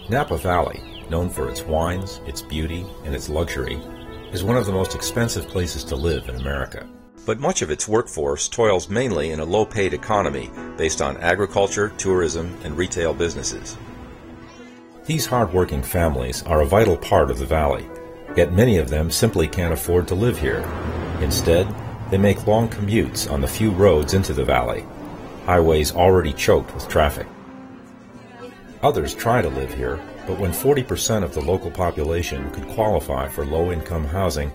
Napa Valley, known for its wines, its beauty, and its luxury, is one of the most expensive places to live in America. But much of its workforce toils mainly in a low-paid economy based on agriculture, tourism, and retail businesses. These hard-working families are a vital part of the valley, yet many of them simply can't afford to live here. Instead, they make long commutes on the few roads into the valley, highways already choked with traffic. Others try to live here, but when 40% of the local population could qualify for low-income housing,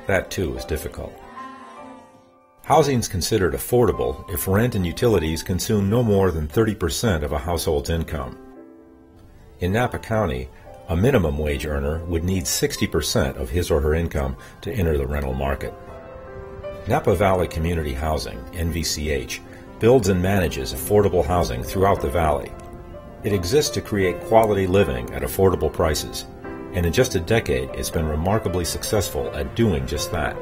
that too is difficult. Housing is considered affordable if rent and utilities consume no more than 30% of a household's income. In Napa County, a minimum wage earner would need 60% of his or her income to enter the rental market. Napa Valley Community Housing, NVCH, builds and manages affordable housing throughout the valley. It exists to create quality living at affordable prices, and in just a decade it's been remarkably successful at doing just that.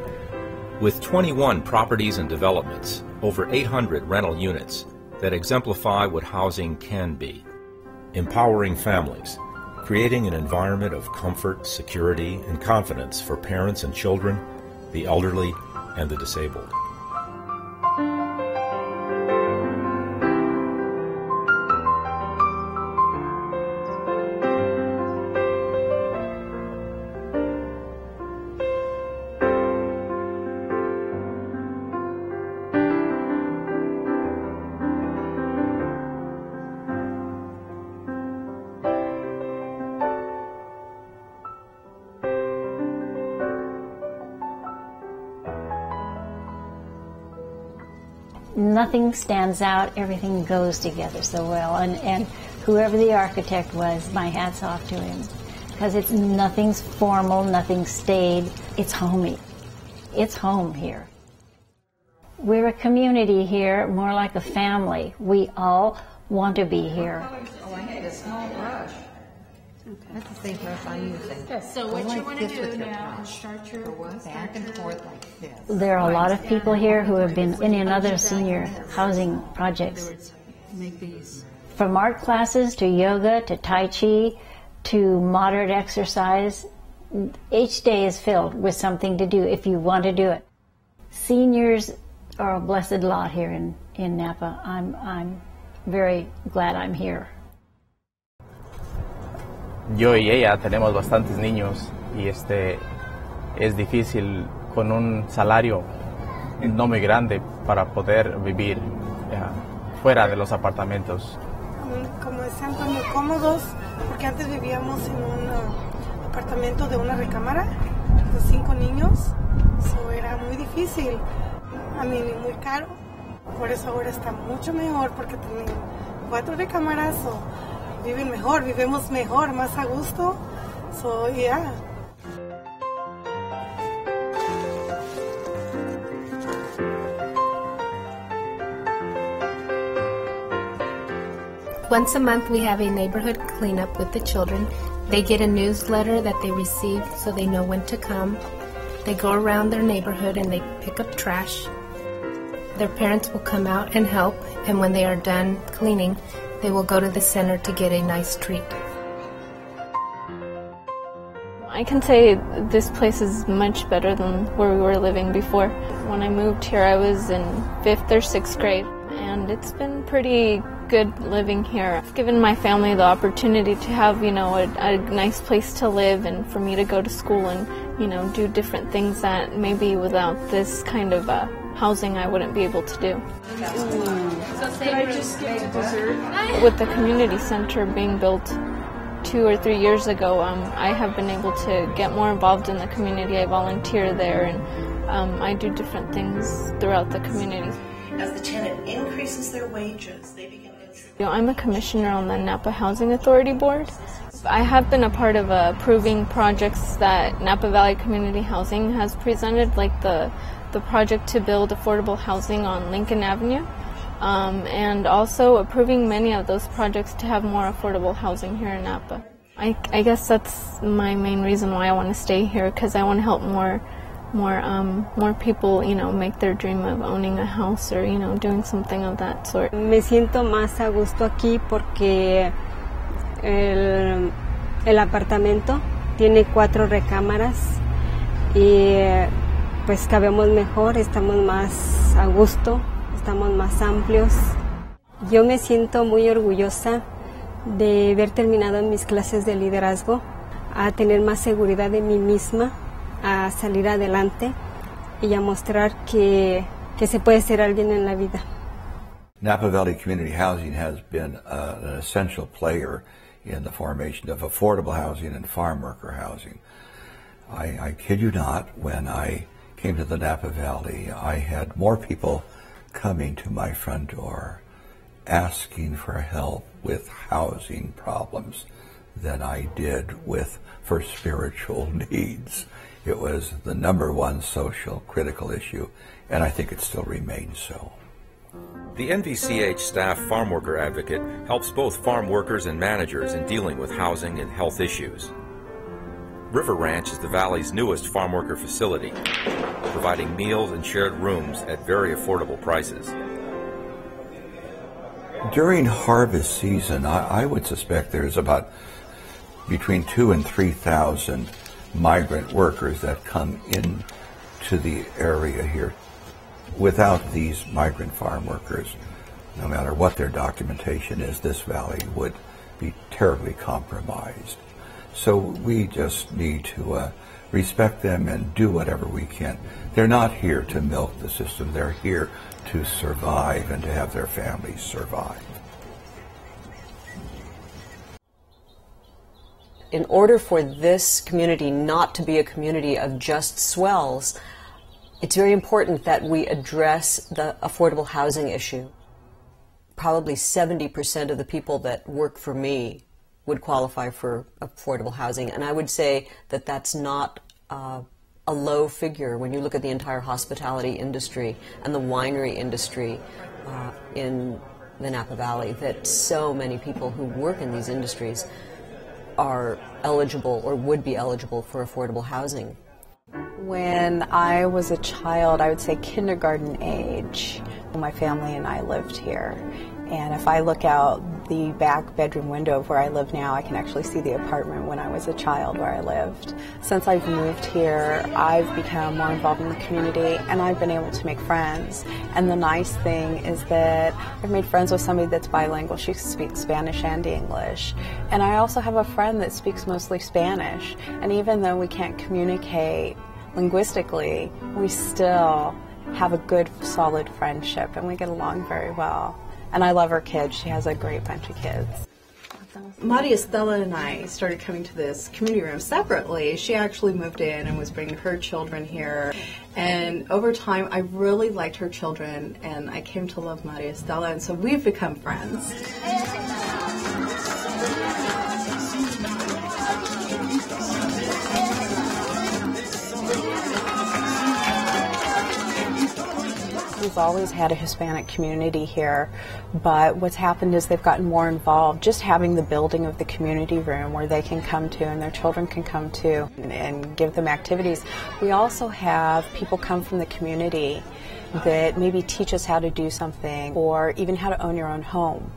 With 21 properties and developments, over 800 rental units that exemplify what housing can be. Empowering families, creating an environment of comfort, security, and confidence for parents and children, the elderly, and the disabled. Nothing stands out, everything goes together so well, and whoever the architect was, my hat's off to him, because nothing's formal, nothing staid, it's homey. It's home here. We're a community here, more like a family. We all want to be here. Oh, I need a small brush. That's the same brush I'm using. So what you want to do now is start your back and forth like this. There are a lot of people here who have been in other senior housing projects. make these. From art classes to yoga to Tai Chi to moderate exercise, each day is filled with something to do if you want to do it. Seniors are a blessed lot here in Napa. I'm very glad I'm here. Yo y ella tenemos bastantes niños y es difícil con un salario no muy grande para poder vivir fuera de los apartamentos. Como están muy cómodos, porque antes vivíamos en un apartamento de una recámara de 5 niños, eso era muy difícil, muy caro, por eso ahora está mucho mejor, porque tienen 4 recámaras, viven mejor, vivimos mejor, más a gusto, yeah. Once a month we have a neighborhood cleanup with the children. They get a newsletter that they receive so they know when to come. They go around their neighborhood and they pick up trash. Their parents will come out and help, and when they are done cleaning, they will go to the center to get a nice treat. I can say this place is much better than where we were living before. When I moved here, I was in 5th or 6th grade, and it's been pretty good living here. I've given my family the opportunity to have, a nice place to live and for me to go to school and, do different things that maybe without this kind of housing I wouldn't be able to do. Could I just get dessert? With the community center being built 2 or 3 years ago, I have been able to get more involved in the community. I volunteer there and I do different things throughout the community. As the tenant increases their wages, they begin to contribute. I'm a commissioner on the Napa Housing Authority Board. I have been a part of approving projects that Napa Valley Community Housing has presented, like the project to build affordable housing on Lincoln Avenue, and also approving many of those projects to have more affordable housing here in Napa. I guess that's my main reason why I want to stay here, because I want to help more people, make their dream of owning a house or, doing something of that sort. Me siento más a gusto aquí porque El apartamento tiene 4 recámaras y pues cabemos mejor, estamos más a gusto, estamos más amplios. Yo me siento muy orgullosa de haber terminado mis clases de liderazgo, a tener más seguridad de mí misma, a salir adelante y a mostrar que se puede ser alguien en la vida. Napa Valley Community Housing has been an essential player in the formation of affordable housing and farm worker housing. I kid you not, when I came to the Napa Valley, I had more people coming to my front door asking for help with housing problems than I did for spiritual needs. It was the #1 social critical issue, and I think it still remains so. The NVCH staff farm worker advocate helps both farm workers and managers in dealing with housing and health issues. River Ranch is the Valley's newest farm worker facility, providing meals and shared rooms at very affordable prices. During harvest season, I would suspect there's about between 2,000 and 3,000 migrant workers that come into the area here. Without these migrant farm workers, no matter what their documentation is, this valley would be terribly compromised. So we just need to respect them and do whatever we can. They're not here to milk the system. They're here to survive and to have their families survive. In order for this community not to be a community of just swells, it's very important that we address the affordable housing issue. Probably 70% of the people that work for me would qualify for affordable housing, and I would say that that's not a low figure when you look at the entire hospitality industry and the winery industry in the Napa Valley, that so many people who work in these industries are eligible or would be eligible for affordable housing. When I was a child, I would say kindergarten age, my family and I lived here. And if I look out the back bedroom window of where I live now, I can actually see the apartment when I was a child where I lived. Since I've moved here, I've become more involved in the community and I've been able to make friends. And the nice thing is that I've made friends with somebody that's bilingual. She speaks Spanish and English. And I also have a friend that speaks mostly Spanish. And even though we can't communicate linguistically, we still have a good, solid friendship and we get along very well. And I love her kids. She has a great bunch of kids. Maria Stella and I started coming to this community room separately. She actually moved in and was bringing her children here. And over time, I really liked her children, and I came to love Maria Stella, and so we've become friends. We've always had a Hispanic community here, but what's happened is they've gotten more involved. Just having the building of the community room where they can come to and their children can come to and give them activities. We also have people come from the community that maybe teach us how to do something or even how to own your own home.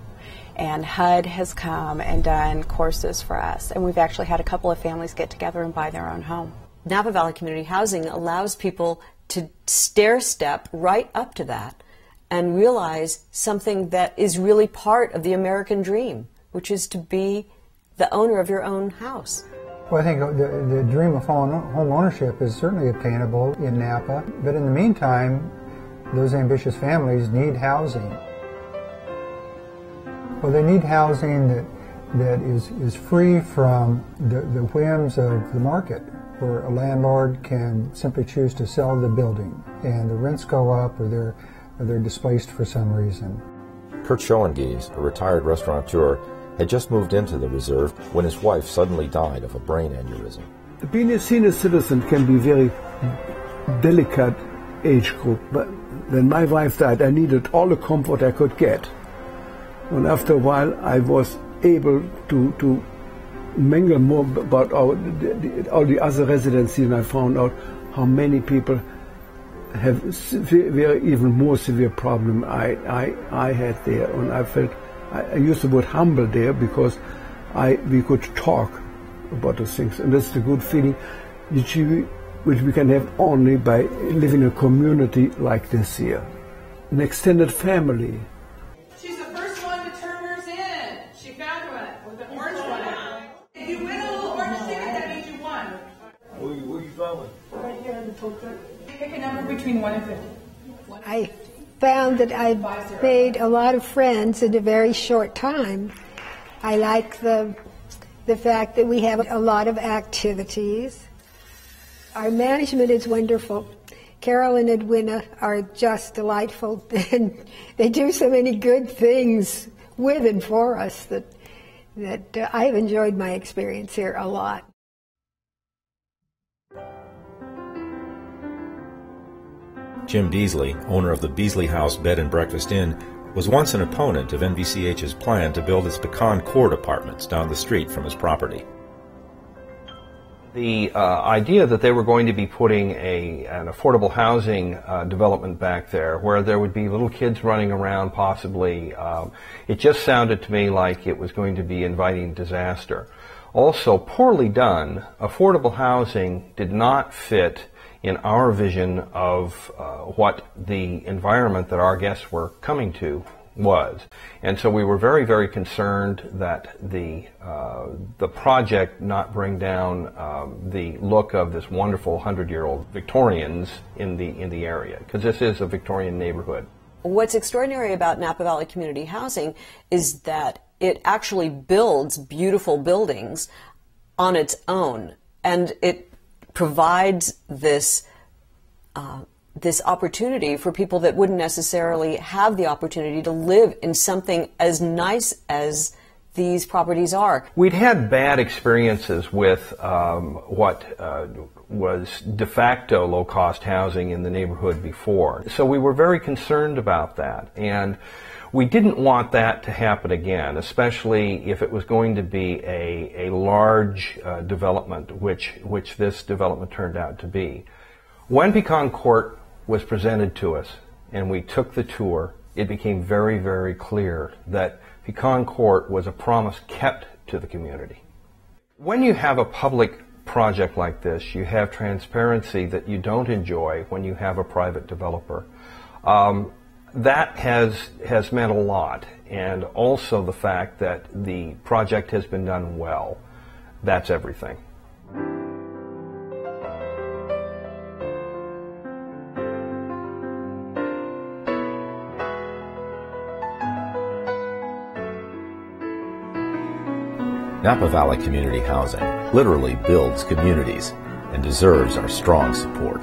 And HUD has come and done courses for us, and we've actually had a couple of families get together and buy their own home. Napa Valley Community Housing allows people to stair-step right up to that and realize something that is really part of the American dream, which is to be the owner of your own house. Well, I think the dream of home ownership is certainly attainable in Napa, but in the meantime, those ambitious families need housing. Well, they need housing that is free from the whims of the market, where a landlord can simply choose to sell the building and the rents go up or they're displaced for some reason. Kurt Schoengies, a retired restaurateur, had just moved into the reserve when his wife suddenly died of a brain aneurysm. Being a senior citizen can be a very delicate age group, but when my wife died, I needed all the comfort I could get. And after a while, I was able to mingle more about all the other residents, and I found out how many people have very even more severe problem I had there, and I felt I used the word humble there because we could talk about those things. And that's the good feeling which we can have only by living in a community like this here. An extended family. She's the first one to turn hers in. She found one with an orange one. If you win a little orange ticket, that means you won. Where you going? Right here in the pulpit. Pick a number between 1 and 50. I found that I've made a lot of friends in a very short time. I like the fact that we have a lot of activities. Our management is wonderful. Carol and Edwina are just delightful, and they do so many good things with and for us that I've enjoyed my experience here a lot. Jim Beasley, owner of the Beasley House Bed and Breakfast Inn, was once an opponent of NVCH's plan to build its Pecan Court apartments down the street from his property. The idea that they were going to be putting an affordable housing development back there where there would be little kids running around possibly, it just sounded to me like it was going to be inviting disaster. Also, poorly done, affordable housing did not fit in our vision of what the environment that our guests were coming to was. And so we were very, very concerned that the project not bring down the look of this wonderful 100-year-old Victorians in the area, because this is a Victorian neighborhood. What's extraordinary about Napa Valley Community Housing is that it actually builds beautiful buildings on its own, and it provides this opportunity for people that wouldn't necessarily have the opportunity to live in something as nice as these properties are. We'd had bad experiences with what was de facto low-cost housing in the neighborhood before. So we were very concerned about that, and we didn't want that to happen again, especially if it was going to be a large development, which this development turned out to be. When Pecan Court was presented to us and we took the tour, it became very, very clear that Pecan Court was a promise kept to the community. When you have a public project like this, you have transparency that you don't enjoy when you have a private developer. That has meant a lot, and also the fact that the project has been done well. That's everything. Napa Valley Community Housing literally builds communities and deserves our strong support.